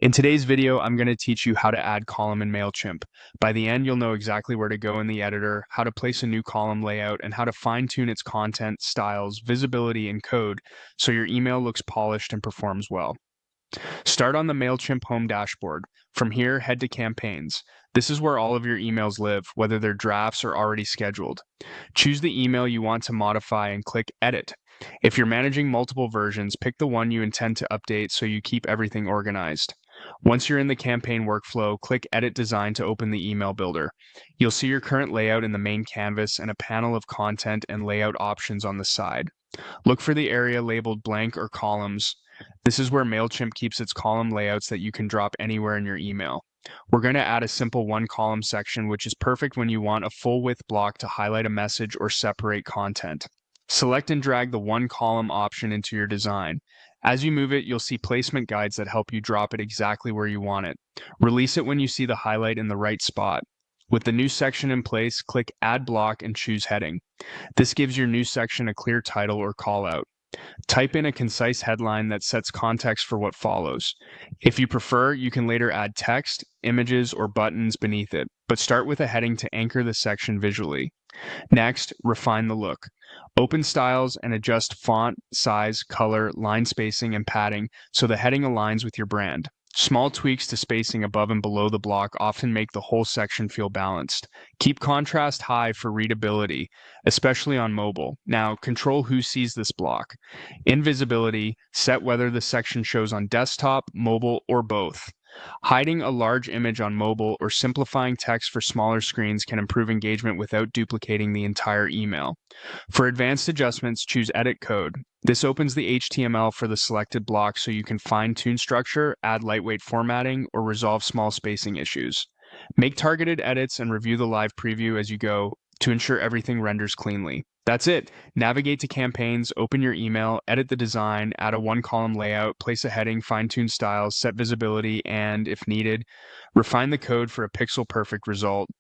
In today's video, I'm going to teach you how to add column in Mailchimp. By the end, you'll know exactly where to go in the editor, how to place a new column layout, and how to fine-tune its content, styles, visibility, and code so your email looks polished and performs well. Start on the Mailchimp home dashboard. From here, head to Campaigns. This is where all of your emails live, whether they're drafts or already scheduled. Choose the email you want to modify and click Edit. If you're managing multiple versions, pick the one you intend to update so you keep everything organized. Once you're in the campaign workflow, click Edit Design to open the email builder. You'll see your current layout in the main canvas and a panel of content and layout options on the side. Look for the area labeled blank or columns. This is where Mailchimp keeps its column layouts that you can drop anywhere in your email. We're going to add a simple one column section, which is perfect when you want a full width block to highlight a message or separate content. Select and drag the one column option into your design. As you move it, you'll see placement guides that help you drop it exactly where you want it. Release it when you see the highlight in the right spot. With the new section in place, click Add Block and choose Heading. This gives your new section a clear title or call out. Type in a concise headline that sets context for what follows. If you prefer, you can later add text, images, or buttons beneath it, but start with a heading to anchor the section visually. Next, refine the look. Open styles and adjust font, size, color, line spacing, and padding so the heading aligns with your brand. Small tweaks to spacing above and below the block often make the whole section feel balanced. Keep contrast high for readability, especially on mobile. Now, control who sees this block. In visibility, set whether the section shows on desktop, mobile, or both. Hiding a large image on mobile or simplifying text for smaller screens can improve engagement without duplicating the entire email. For advanced adjustments, choose Edit Code. This opens the HTML for the selected block so you can fine-tune structure, add lightweight formatting, or resolve small spacing issues. Make targeted edits and review the live preview as you go to ensure everything renders cleanly. That's it. Navigate to Campaigns, open your email, edit the design, add a one-column layout, place a heading, fine-tune styles, set visibility, and, if needed, refine the code for a pixel-perfect result.